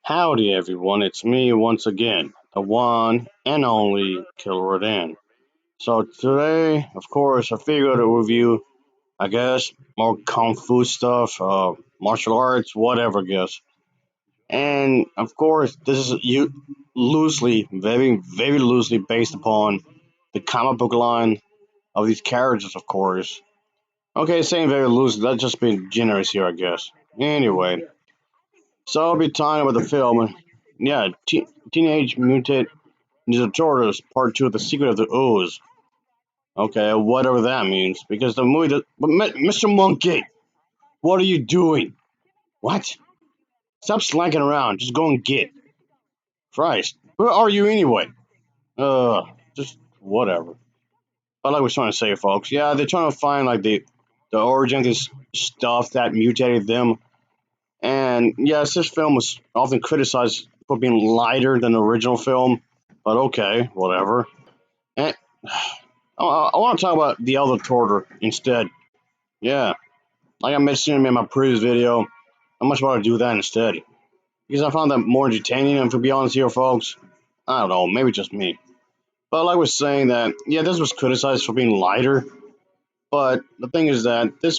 Howdy everyone, it's me once again, the one and only Killer Dan. So today, of course, I figured to review, I guess, more kung fu stuff, martial arts, whatever, I guess. And of course, this is loosely, very loosely based upon the comic book line of these characters, of course. Okay, saying very loosely, that's just being generous here, I guess. Anyway, so I'll be talking about the film. Yeah, Teenage Mutant Ninja Turtles Part 2 The Secret of the Ooze. Okay, whatever that means. Because the movie. But Mr. Monkey, what are you doing? What? Stop slacking around. Just go and get. Christ. Where are you anyway? Just whatever. But like I was trying to say, folks, yeah, they're trying to find like the origin of this stuff that mutated them. And yes, this film was often criticized for being lighter than the original film. But okay, whatever. And I want to talk about the Elder Torter instead. Yeah, like I mentioned in my previous video, I much rather do that instead because I found that more entertaining. And to be honest here, folks, I don't know, maybe just me. But like I was saying that, yeah, this was criticized for being lighter. But the thing is that it's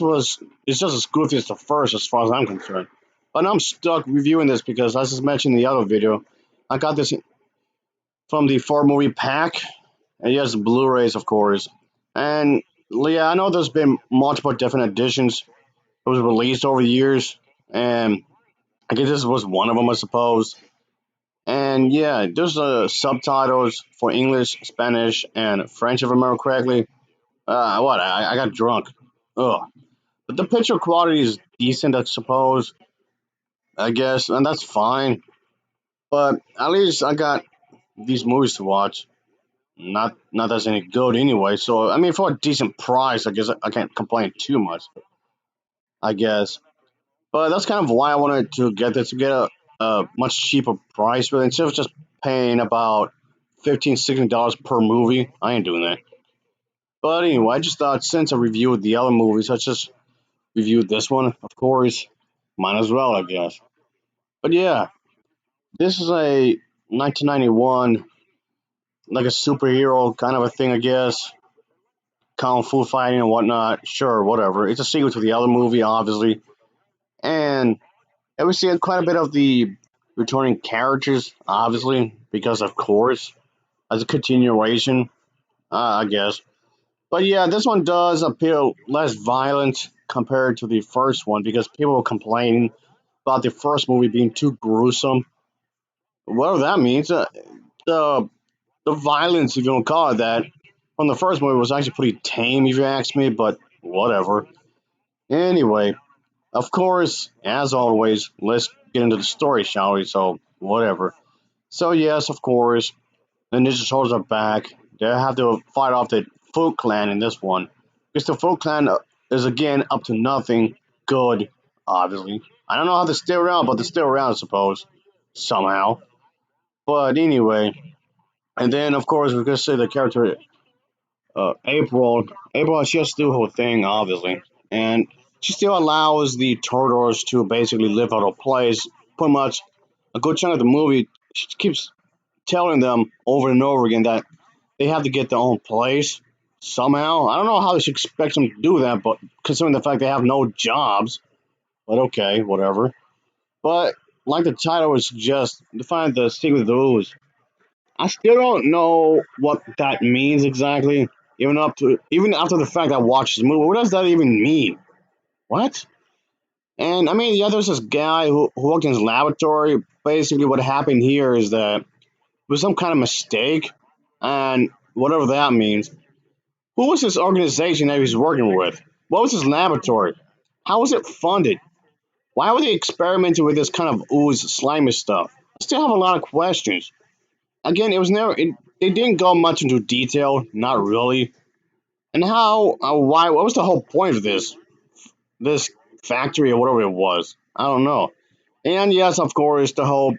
just as goofy as the first, as far as I'm concerned. But now I'm stuck reviewing this because, as I mentioned in the other video, I got this from the 4 movie pack, and yes, Blu Rays, of course. And yeah, I know there's been multiple different editions that was released over the years, and I guess this was one of them, I suppose. And yeah, there's subtitles for English, Spanish, and French, if I remember correctly. I got drunk. Ugh. But the picture quality is decent, I suppose, I guess, and that's fine. But at least I got these movies to watch. Not that's any good anyway. So I mean, for a decent price, I guess I can't complain too much. I guess, but that's kind of why I wanted to get this to get a much cheaper price. But instead of just paying about $15-16 per movie, I ain't doing that. But anyway, I just thought since I reviewed the other movies, I just reviewed this one. Of course, might as well, I guess. But yeah, this is a 1991, like a superhero kind of a thing, I guess. Kung fu fighting and whatnot. Sure, whatever. It's a sequel to the other movie, obviously. And we see quite a bit of the returning characters, obviously, because of course, as a continuation, I guess. But yeah, this one does appear less violent compared to the first one because people were complaining about the first movie being too gruesome. Whatever that means, the the violence, if you want to call it that, from the first movie was actually pretty tame, if you ask me. But whatever. Anyway, of course, as always, let's get into the story, shall we? So whatever. So yes, of course, the Ninja Turtles are back. They have to fight off the Foot Clan in this one, because the Foot Clan is again up to nothing good. Obviously, I don't know how they're still around, but they're still around, I suppose, somehow. But anyway, and then of course we're gonna say the character April. April, she has to do her thing, obviously, and she still allows the turtles to basically live out of place. Pretty much a good chunk of the movie, she keeps telling them over and over again that they have to get their own place somehow. I don't know how she expects them to do that, but considering the fact they have no jobs, but okay, whatever. But like the title would suggest, to find the secret of the ooze. I still don't know what that means exactly. Even after the fact I watched this movie, what does that even mean? What? And I mean, yeah, there's this guy who worked in his laboratory. Basically, what happened here is that it was some kind of mistake, and whatever that means. Who was this organization that he was working with? What was his laboratory? How was it funded? Why were they experimenting with this kind of ooze slimy stuff? I still have a lot of questions. Again, it was never. It didn't go much into detail, not really. And how? Why? What was the whole point of this factory or whatever it was? I don't know. And yes, of course, the whole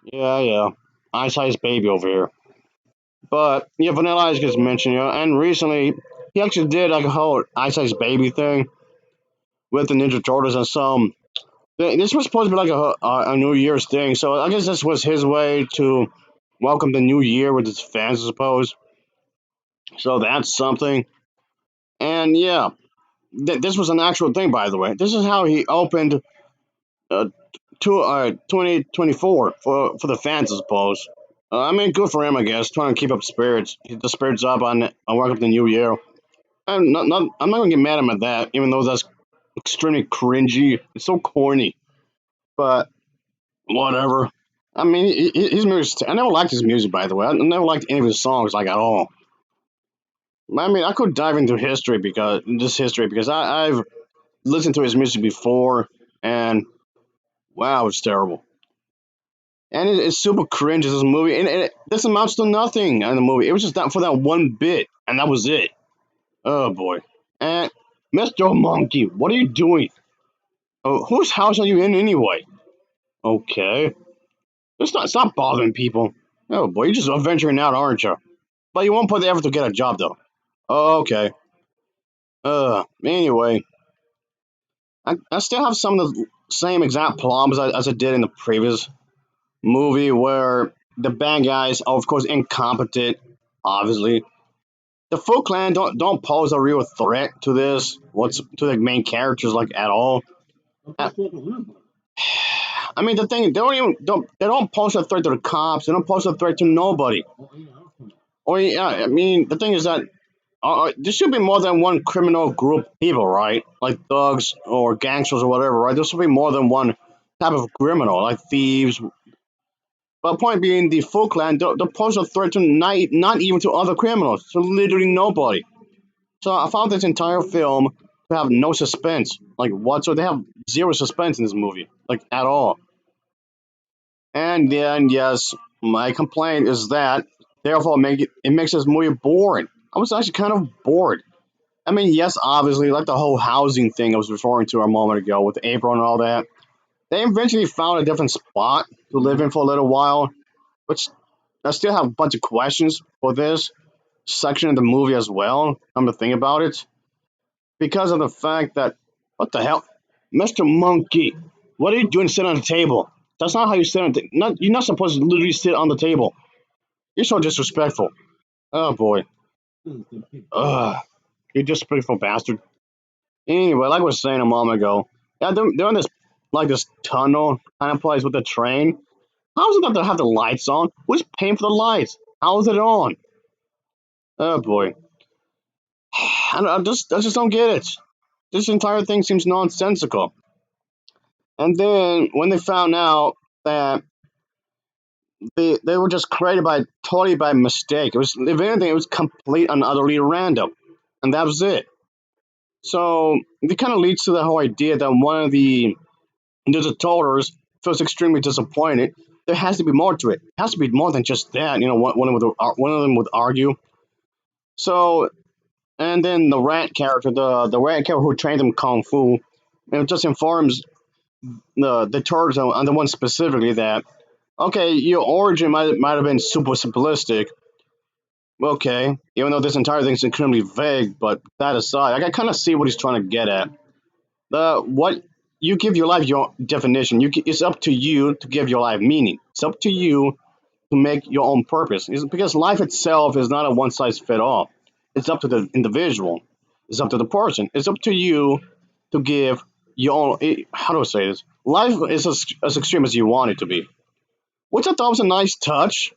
yeah, Ice Ice Baby over here. But yeah, Vanilla Ice gets mentioned, and recently he actually did like a whole Ice Ice Baby thing with the Ninja Turtles and some. This was supposed to be like a New Year's thing, so I guess this was his way to welcome the new year with his fans, I suppose. So that's something. And yeah, this was an actual thing, by the way. This is how he opened uh, 2024 for the fans, I suppose. I mean, good for him, I guess. Trying to keep up spirits, keep the spirits up on welcome to the new year. I'm not gonna get mad at him at that, even though that's extremely cringy. It's so corny, but whatever. I mean, his music. I never liked his music, by the way. I never liked any of his songs, like at all. I mean, I could dive into history because I've listened to his music before, and wow, it's terrible. And it's super cringe. This movie, and this amounts to nothing in the movie. It was just that for that one bit, and that was it. Oh boy. And Mr. Monkey, what are you doing? Oh, whose house are you in anyway? Okay. Stop bothering people. Oh boy, you're just venturing out, aren't you? But you won't put the effort to get a job though. Oh, okay. Anyway, I still have some of the same exact problems as I did in the previous movie, where the bad guys are of course incompetent. Obviously, the Foot Clan don't pose a real threat to this. What's to the main characters like at all? I, I mean, the thing they don't pose a threat to the cops. They don't pose a threat to nobody. Or yeah, I mean, the thing is that there should be more than one criminal group of people, right? Like thugs or gangsters or whatever, right? There should be more than one type of criminal, like thieves. But point being, the Foot Clan don't pose a threat to not even to other criminals, to literally nobody. So I found this entire film to have no suspense, like what? So they have zero suspense in this movie, like at all. And then yes, my complaint is that therefore it makes this movie boring. I was actually kind of bored. I mean, yes, obviously, like the whole housing thing I was referring to a moment ago with April and all that. They eventually found a different spot to live in for a little while, which I still have a bunch of questions for this section of the movie as well. I'm to think about it because of the fact that what the hell, Mr. Monkey, what are you doing sitting on the table? That's not how you sit on the. Not you're not supposed to literally sit on the table. You're so disrespectful. Oh boy. Ugh, you disrespectful bastard. Anyway, like I was saying a moment ago, yeah, they're in this like this tunnel kind of place with the train. How is it that they have the lights on? Who's paying for the lights? How is it on? Oh boy, I just don't get it. This entire thing seems nonsensical. And then when they found out that they were just created by totally by mistake, it was if anything, it was complete and utterly random, and that was it. So it kind of leads to the whole idea that one of the Totals feels extremely disappointed. There has to be more to it. It has to be more than just that. You know, one of them would argue. So, and then the the RANT character who trained him kung fu, just informs the Turtles and the one specifically that okay, your origin might have been super simplistic. Okay, even though this entire thing's incredibly vague, but that aside, I kind of see what he's trying to get at. The what you give your life your definition. It's up to you to give your life meaning. It's up to you to make your own purpose. Because life itself is not a one size fit all. It's up to the individual. It's up to the person. It's up to you to give your own. How do I say this? Life is as extreme as you want it to be, which I thought was a nice touch.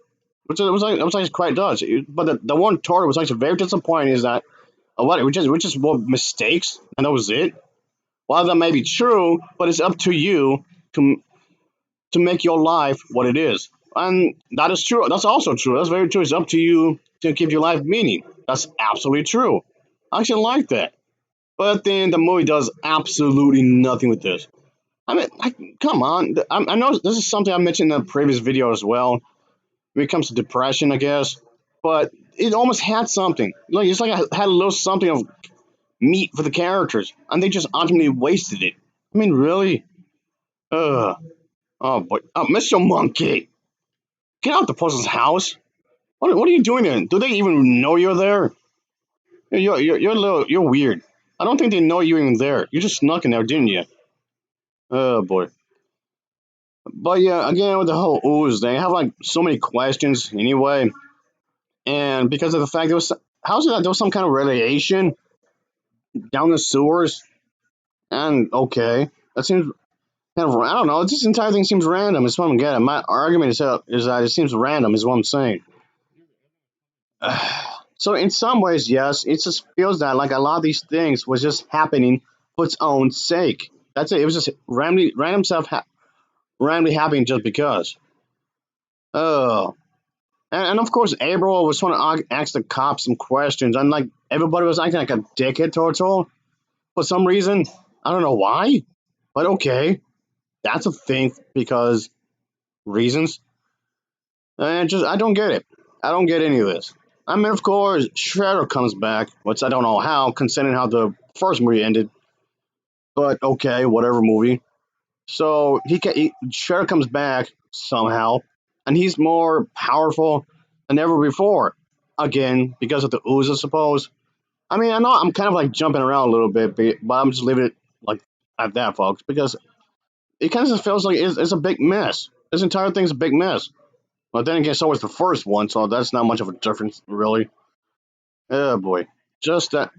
Which it was actually quite does. But the one part that was actually very disappointing is that what we just were mistakes and that was it. While that may be true, but it's up to you to to make your life what it is. And that is true. That's also true. That's very true. It's up to you to give your life meaning. That's absolutely true. I actually like that. But then the movie does absolutely nothing with this. I mean, come on. I know this is something I mentioned in a previous video as well when it comes to depression, I guess. But it almost had something. Like it's like I had a little something of meat for the characters, and they just ultimately wasted it. I mean, really? Ugh. Oh boy. Oh, Mr. Monkey, get out the person's house. What are you doing there? Do they even know you're there? You're a little, you're weird. I don't think they know you're even there. You just snuck in there, didn't you? Oh boy. But yeah, again with the whole ooze thing, I have like so many questions anyway, and because of the fact there was, how's it that there was some kind of radiation down the sewers, and okay, that seems kind of, I don't know. This entire thing seems random. Is what I'm getting. My argument is that it seems random. Is what I'm saying. So in some ways, yes, it just feels that like a lot of these things was just happening for its own sake. That's it. It was just random stuff, randomly happening just because. Oh, and of course, April was trying to ask the cops some questions, and like everybody was acting like a dickhead towards her for some reason. I don't know why, but okay, that's a thing because reasons. And just I don't get it. I don't get any of this. I mean, of course, Shredder comes back, which I don't know how, considering how the first movie ended. But okay, whatever movie. So Shredder comes back somehow, and he's more powerful than ever before. Again, because of the ooze, I suppose. I mean, I know I'm kind of like jumping around a little bit, but I'm just leaving it like at that, folks, because it kind of just feels like it's a big mess. This entire thing's a big mess. But then again, so was the first one, so that's not much of a difference, really. Oh boy, just that.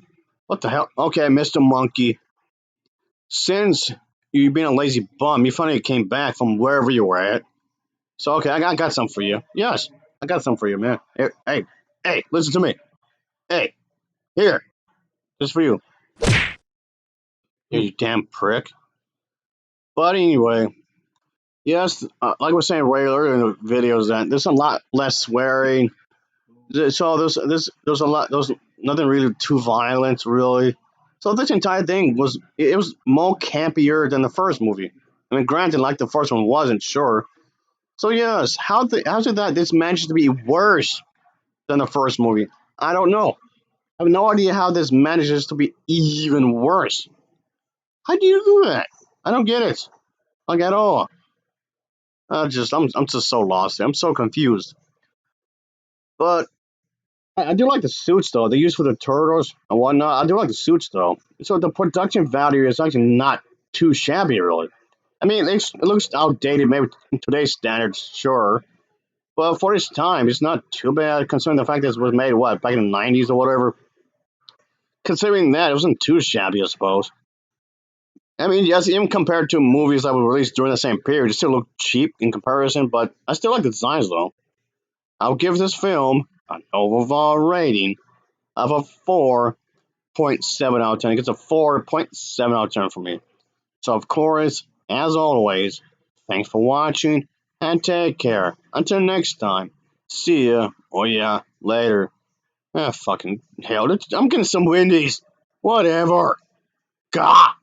What the hell? Okay, Mr. Monkey. Since you being a lazy bum, you finally came back from wherever you were at. So okay, I got something for you. Yes, I got something for you, man. Hey, listen to me. Hey, here, just for you. You damn prick. But anyway, yes, like I was saying way earlier in the videos, that there's a lot less swearing. So there's a lot there's nothing really too violent really. So this entire thing was more campier than the first movie. I mean, granted, like the first one wasn't sure. So yes, how's it that this manages to be worse than the first movie? I don't know. I have no idea how this manages to be even worse. How do you do that? I don't get it, like at all. I'm just so lost. I'm so confused. But I do like the suits though they use for the turtles and whatnot. I do like the suits though. So the production value is actually not too shabby, really. I mean, it looks outdated maybe in today's standards, sure, but for its time, it's not too bad considering the fact that it was made what back in the '90s or whatever. Considering that, it wasn't too shabby, I suppose. I mean, yes, even compared to movies that were released during the same period, it still looked cheap in comparison. But I still like the designs though. I'll give this film an overall rating of a 4.7 out of 10. It gets a 4.7 out of 10 for me. So, of course, as always, thanks for watching and take care. Until next time, see ya. Oh, yeah, later. Ah, fucking hell. I'm getting some Wendy's. Whatever. Gah!